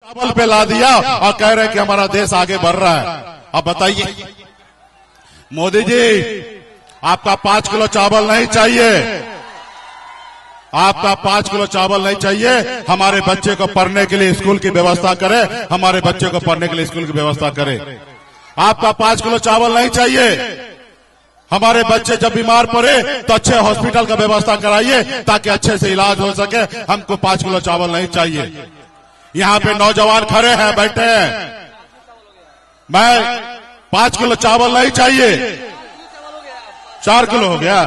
चावल पे ला दिया और कह रहे कि हमारा देश आगे बढ़ रहा है। अब बताइए मोदी जी, आपका 5 किलो चावल नहीं चाहिए, आपका 5 किलो चावल नहीं चाहिए। हमारे बच्चे को पढ़ने के लिए स्कूल की व्यवस्था करे, हमारे बच्चे को पढ़ने के लिए स्कूल की व्यवस्था करे। आपका 5 किलो चावल नहीं चाहिए। हमारे बच्चे जब बीमार पड़े तो अच्छे हॉस्पिटल का व्यवस्था कराइए ताकि अच्छे से इलाज हो सके। हमको 5 किलो चावल नहीं चाहिए। यहाँ पे नौजवान खड़े हैं, बैठे हैं, मैं 5 किलो चावल नहीं चाहिए। 4 किलो हो गया,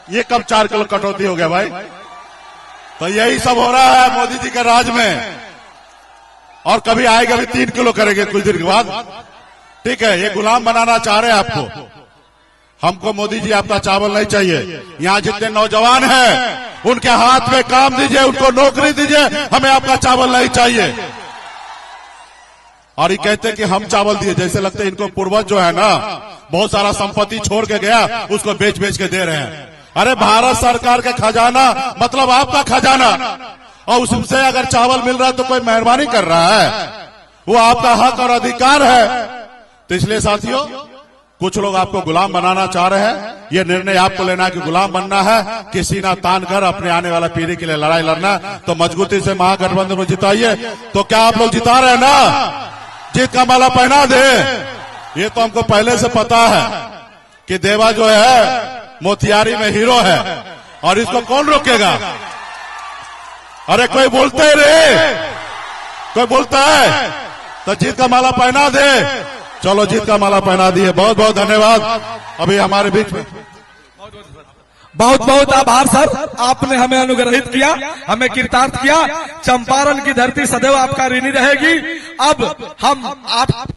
ये कब 4 किलो कटौती हो गया भाई? तो यही सब हो रहा है मोदी जी के राज में। और कभी आएगा भी 3 किलो करेंगे कुछ दिन के बाद। ठीक है, ये गुलाम बनाना चाह रहे हैं आपको। हमको मोदी जी आपका चावल नहीं चाहिए। यहाँ जितने नौजवान हैं उनके हाथ में काम दीजिए, उनको नौकरी दीजिए, हमें आपका चावल नहीं चाहिए। और ये कहते कि हम चावल दिए, जैसे लगता है इनको पूर्वज जो है ना बहुत सारा संपत्ति छोड़ के गया, उसको बेच बेच के दे रहे हैं। अरे भारत सरकार का खजाना मतलब आपका खजाना, और उससे अगर चावल मिल रहा है तो कोई मेहरबानी कर रहा है? वो आपका हक और अधिकार है। तो इसलिए साथियों, कुछ लोग आपको गुलाम बनाना चाह रहे हैं। ये निर्णय आपको लेना है कि गुलाम बनना है कि सीना तान कर अपने आने वाला पीढ़ी के लिए लड़ाई लड़ना। तो मजबूती से महागठबंधन को जिताइए। तो क्या आप लोग जिता रहे हैं ना? जीत का माला पहना दे। ये तो हमको पहले से पता है कि देवा जो है मोतिहारी में हीरो है, और इसको कौन रोकेगा? अरे कोई बोलते ही रे, कोई बोलता है तो जीत का माला पहना दे। चलो जीत का माला पहना दिए। बहुत बहुत धन्यवाद। अभी हमारे बीच में बहुत बहुत आभार सर, आपने हमें अनुग्रहित किया, हमें कृतार्थ किया। चंपारण की धरती सदैव आपका ऋणी रहेगी। अब हम आप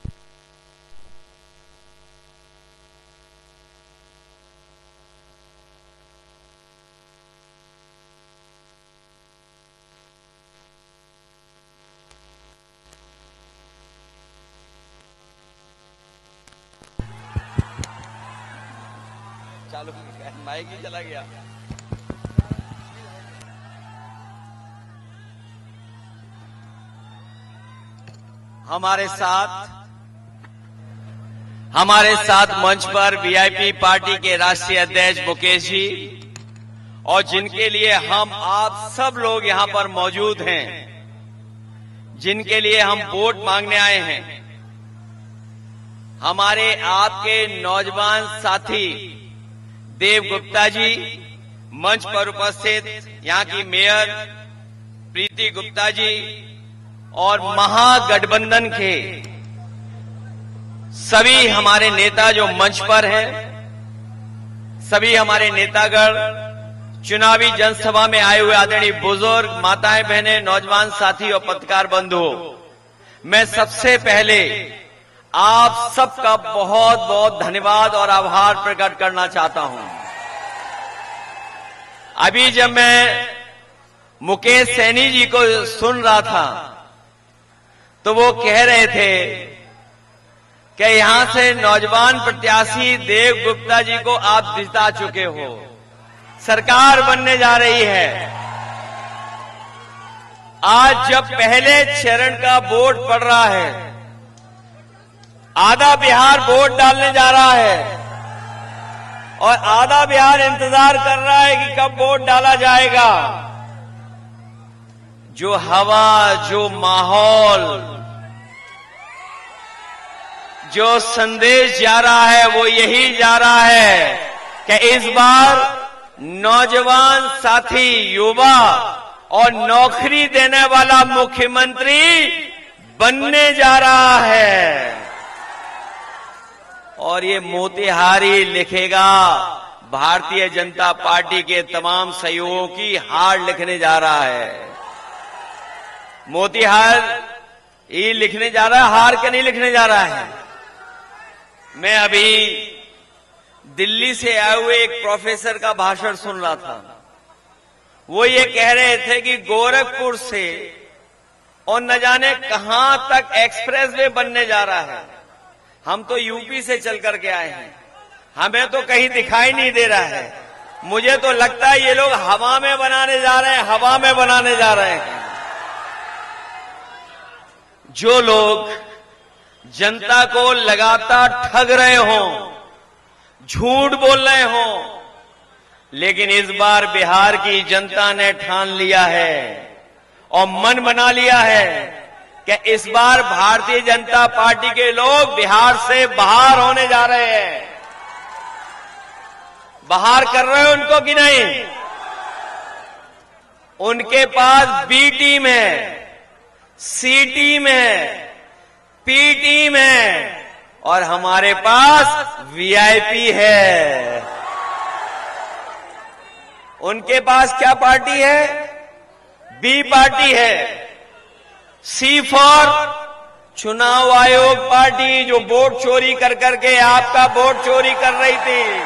चालू माइक ही चला गया। हमारे साथ मंच पर वीआईपी पार्टी के राष्ट्रीय अध्यक्ष मुकेश जी, और जिनके लिए हम आप सब लोग यहां पर मौजूद हैं, जिनके लिए हम वोट मांगने आए हैं, हमारे आपके नौजवान साथी देव गुप्ता जी, मंच पर उपस्थित यहाँ की मेयर प्रीति गुप्ता जी, और महागठबंधन के सभी हमारे नेता जो मंच पर हैं, सभी हमारे नेतागण, चुनावी जनसभा में आए हुए आदरणीय बुजुर्ग, माताएं, बहनें, नौजवान साथी और पत्रकार बंधुओं, मैं सबसे पहले आप सबका बहुत बहुत धन्यवाद और आभार प्रकट करना चाहता हूं। अभी जब मैं मुकेश सैनी जी को सुन रहा था तो वो कह रहे थे कि यहां से नौजवान प्रत्याशी देव गुप्ता जी को आप जिता चुके हो, सरकार बनने जा रही है। आज जब पहले चरण का वोट पड़ रहा है, आधा बिहार वोट डालने जा रहा है और आधा बिहार इंतजार कर रहा है कि कब वोट डाला जाएगा। जो हवा, जो माहौल, जो संदेश जा रहा है वो यही जा रहा है कि इस बार नौजवान साथी, युवा और नौकरी देने वाला मुख्यमंत्री बनने जा रहा है। और ये मोतिहारी लिखेगा भारतीय जनता पार्टी के तमाम सहयोगियों की हार लिखने जा रहा है। मोतिहार ये लिखने जा रहा है, हार के नहीं लिखने जा रहा है। मैं अभी दिल्ली से आए हुए एक प्रोफेसर का भाषण सुन रहा था। वो ये कह रहे थे कि गोरखपुर से और न जाने कहां तक एक्सप्रेसवे बनने जा रहा है। हम तो यूपी से चल करके आए हैं, हमें तो कहीं दिखाई नहीं दे रहा है। मुझे तो लगता है ये लोग हवा में बनाने जा रहे हैं, हवा में बनाने जा रहे हैं। जो लोग जनता को लगातार ठग रहे हों, झूठ बोल रहे हों, लेकिन इस बार बिहार की जनता ने ठान लिया है और मन बना लिया है कि इस बार भारतीय जनता पार्टी के लोग बिहार से बाहर होने जा रहे हैं। बाहर कर रहे हो उनको कि नहीं? उनके पास बी टीम है, सी टीम है, पी टीम है और हमारे पास वीआईपी है। उनके पास क्या पार्टी है? बी पार्टी है। सी फॉर चुनाव आयोग पार्टी, जो वोट चोरी कर करके आपका वोट चोरी कर रही थी।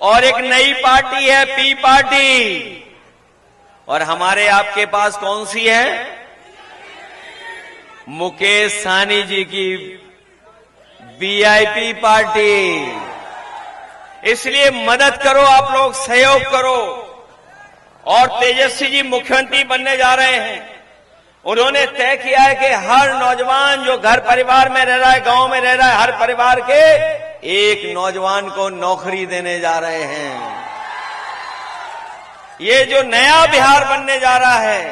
और एक नई पार्टी है पी पार्टी। और हमारे आपके पास कौन सी है? मुकेश सहनी जी की वीआईपी पार्टी। इसलिए मदद करो, आप लोग सहयोग करो। और तेजस्वी जी मुख्यमंत्री बनने जा रहे हैं। उन्होंने तय किया है कि हर नौजवान जो घर परिवार में रह रहा है, गांव में रह रहा है, हर परिवार के एक नौजवान को नौकरी देने जा रहे हैं। ये जो नया बिहार बनने जा रहा है,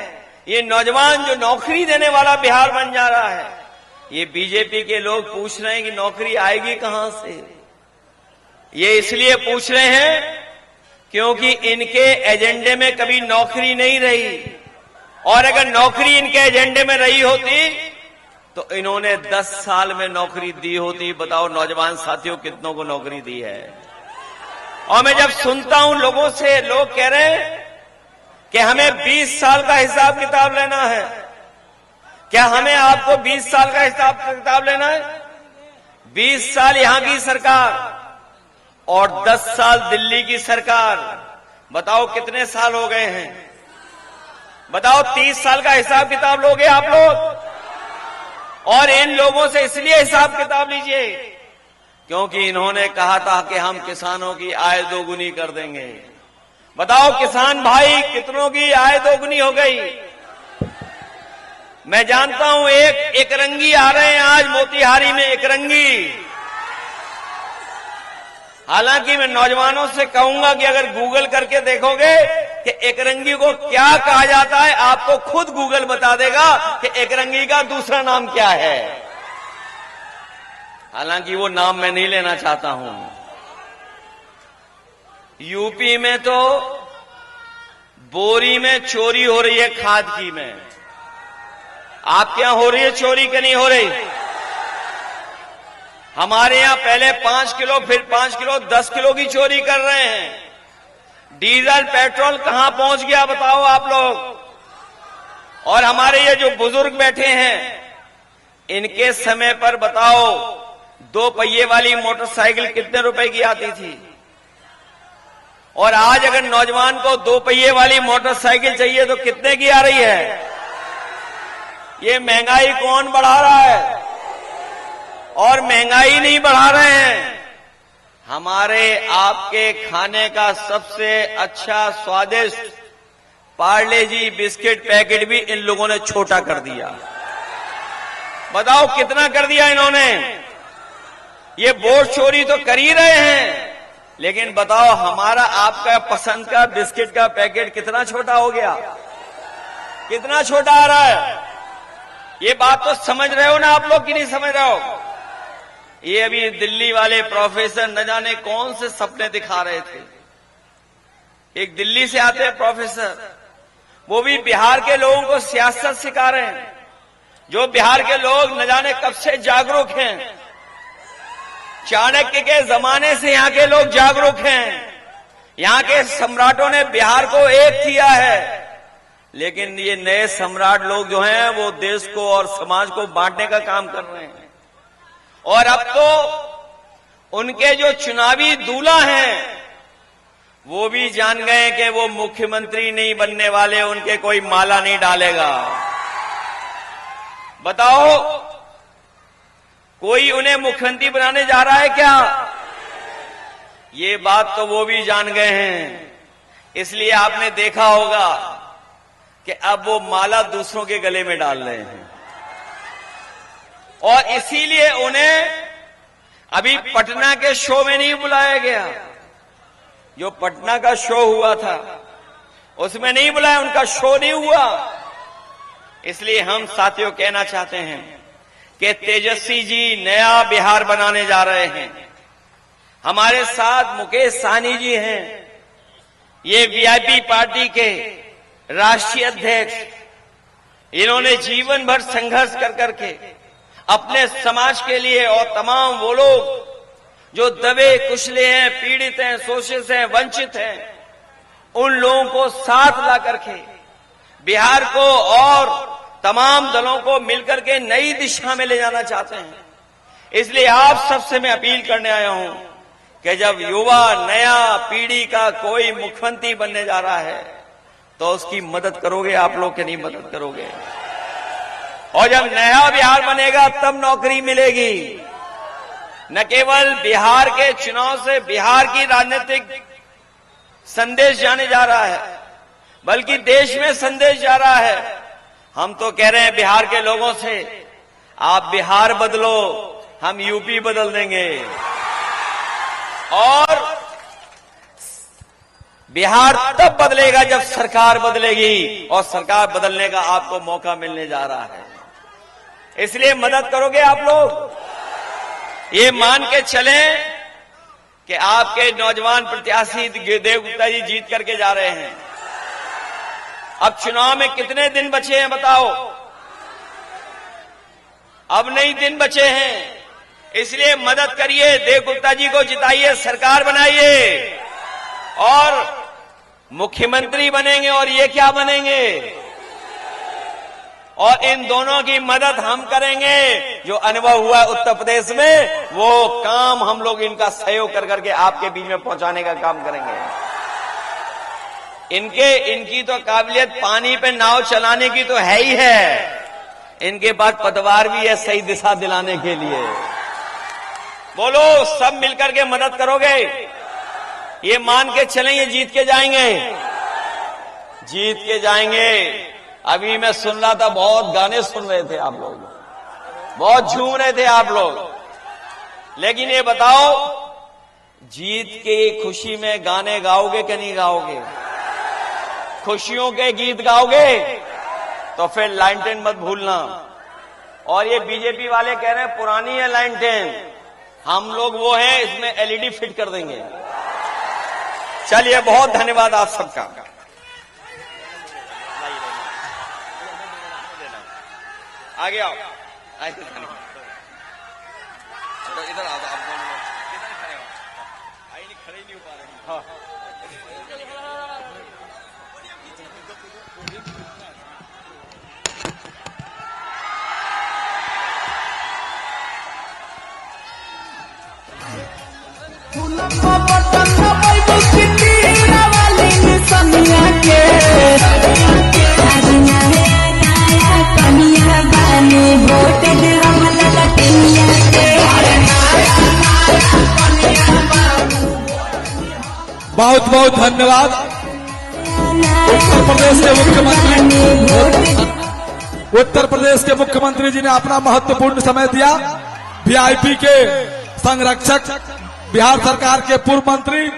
ये नौजवान जो नौकरी देने वाला बिहार बन जा रहा है। ये बीजेपी के लोग पूछ रहे हैं कि नौकरी आएगी कहां से? ये इसलिए पूछ रहे हैं क्योंकि इनके एजेंडे में कभी नौकरी नहीं रही। और अगर नौकरी इनके एजेंडे में रही होती तो इन्होंने 10 साल में नौकरी दी होती। बताओ नौजवान साथियों, कितनों को नौकरी दी है? और मैं जब सुनता हूं लोगों से, लोग कह रहे हैं कि हमें 20 साल का हिसाब किताब लेना है। क्या हमें आपको 20 साल का हिसाब किताब लेना है? 20 साल यहां की सरकार और 10 साल दिल्ली की सरकार। बताओ कितने साल हो गए हैं? बताओ 30 साल का हिसाब किताब लोगे आप लोग? और इन लोगों से इसलिए हिसाब किताब लीजिए क्योंकि इन्होंने कहा था कि हम किसानों की आय दोगुनी कर देंगे। बताओ किसान भाई, कितनों की आय दोगुनी हो गई? मैं जानता हूं एक रंगी आ रहे हैं आज मोतिहारी में, एक रंगी। हालांकि मैं नौजवानों से कहूंगा कि अगर गूगल करके देखोगे कि एकरंगी को क्या कहा जाता है, आपको खुद गूगल बता देगा कि एकरंगी का दूसरा नाम क्या है। हालांकि वो नाम मैं नहीं लेना चाहता हूं। यूपी में तो बोरी में चोरी हो रही है, खाद की में। आपके यहां हो रही है चोरी कि नहीं हो रही? हमारे यहां पहले 5 किलो, फिर 5 किलो, 10 किलो की चोरी कर रहे हैं। डीजल पेट्रोल कहां पहुंच गया बताओ आप लोग? और हमारे ये जो बुजुर्ग बैठे हैं, इनके समय पर बताओ 2 पहिए वाली मोटरसाइकिल कितने रुपए की आती थी? और आज अगर नौजवान को 2 पहिए वाली मोटरसाइकिल चाहिए तो कितने की आ रही है? ये महंगाई कौन बढ़ा रहा है? और महंगाई नहीं बढ़ा रहे हैं। हमारे आपके खाने का सबसे अच्छा स्वादिष्ट पार्ले जी बिस्किट पैकेट भी इन लोगों ने छोटा कर दिया। बताओ कितना कर दिया इन्होंने? ये वोट चोरी तो कर ही रहे हैं, लेकिन बताओ हमारा आपका पसंद का बिस्किट का पैकेट कितना छोटा हो गया? कितना छोटा आ रहा है? ये बात तो समझ रहे हो ना आप लोग कि नहीं समझ रहे हो? ये अभी दिल्ली वाले प्रोफेसर न जाने कौन से सपने दिखा रहे थे। एक दिल्ली से आते हैं प्रोफेसर, वो भी बिहार के लोगों को सियासत सिखा रहे हैं। जो बिहार के लोग न जाने कब से जागरूक हैं। चाणक्य के जमाने से यहाँ के लोग जागरूक हैं। यहाँ के सम्राटों ने बिहार को एक किया है, लेकिन ये नए सम्राट लोग जो हैं वो देश को और समाज को बांटने का काम कर रहे हैं। और अब तो उनके जो चुनावी दूल्हा हैं वो भी जान गए कि वो मुख्यमंत्री नहीं बनने वाले, उनके कोई माला नहीं डालेगा। बताओ कोई उन्हें मुख्यमंत्री बनाने जा रहा है क्या? ये बात तो वो भी जान गए हैं। इसलिए आपने देखा होगा कि अब वो माला दूसरों के गले में डाल रहे हैं। और इसीलिए उन्हें अभी पटना के शो में नहीं बुलाया गया। जो पटना का शो हुआ था उसमें नहीं बुलाया, उनका शो नहीं हुआ। इसलिए हम साथियों कहना चाहते हैं कि तेजस्वी जी नया बिहार बनाने जा रहे हैं। हमारे साथ मुकेश सहनी जी हैं, ये वीआईपी पार्टी के राष्ट्रीय अध्यक्ष। इन्होंने जीवन भर संघर्ष कर करके अपने समाज के लिए और तमाम वो लोग जो दबे कुचले हैं, पीड़ित हैं, शोषित हैं, वंचित हैं, उन लोगों को साथ ला करके बिहार को और तमाम दलों को मिलकर के नई दिशा में ले जाना चाहते हैं। इसलिए आप सबसे मैं अपील करने आया हूं कि जब युवा नया पीढ़ी का कोई मुख्यमंत्री बनने जा रहा है तो उसकी मदद करोगे आप लोग कि नहीं मदद करोगे? और जब नया बिहार बनेगा तब नौकरी मिलेगी। न केवल बिहार के चुनाव से बिहार की राजनीतिक संदेश जाने जा रहा है, बल्कि देश में संदेश जा रहा है। हम तो कह रहे हैं बिहार के लोगों से, आप बिहार बदलो, हम यूपी बदल देंगे। और बिहार तब बदलेगा जब सरकार बदलेगी, और सरकार बदलने का आपको मौका मिलने जा रहा है। इसलिए मदद करोगे आप लोग? ये मान के चलें कि आपके नौजवान प्रत्याशी देवगुप्ता जी जीत करके जा रहे हैं। अब चुनाव में कितने दिन बचे हैं बताओ? अब नहीं दिन बचे हैं। इसलिए मदद करिए, देवगुप्ता जी को जिताइए, सरकार बनाइए और मुख्यमंत्री बनेंगे। और ये क्या बनेंगे? और इन दोनों की मदद हम करेंगे। जो अनुभव हुआ उत्तर प्रदेश में, वो काम हम लोग इनका सहयोग कर करके आपके बीच में पहुंचाने का काम करेंगे। इनकी तो काबिलियत पानी पे नाव चलाने की तो है ही है, इनके पास पतवार भी है सही दिशा दिलाने के लिए। बोलो, सब मिलकर के मदद करोगे? ये मान के चलें, ये जीत के जाएंगे, जीत के जाएंगे। अभी मैं सुन रहा था, बहुत गाने सुन रहे थे आप लोग, बहुत झूम रहे थे आप लोग। लेकिन ये बताओ, जीत के खुशी में गाने गाओगे कि नहीं गाओगे? खुशियों के गीत गाओगे तो फिर लाइन 10 मत भूलना। और ये बीजेपी वाले कह रहे हैं पुरानी है लाइन 10, हम लोग वो हैं, इसमें एलईडी फिट कर देंगे। चलिए, बहुत धन्यवाद आप सबका। आगे आओ, आगे इधर आओ, आप दोनों इधर खड़े हो, खड़े नहीं हो पा रहे। हाँ, बहुत बहुत धन्यवाद। उत्तर प्रदेश के मुख्यमंत्री जी ने अपना महत्वपूर्ण समय दिया। वीआईपी के संरक्षक, बिहार सरकार के पूर्व मंत्री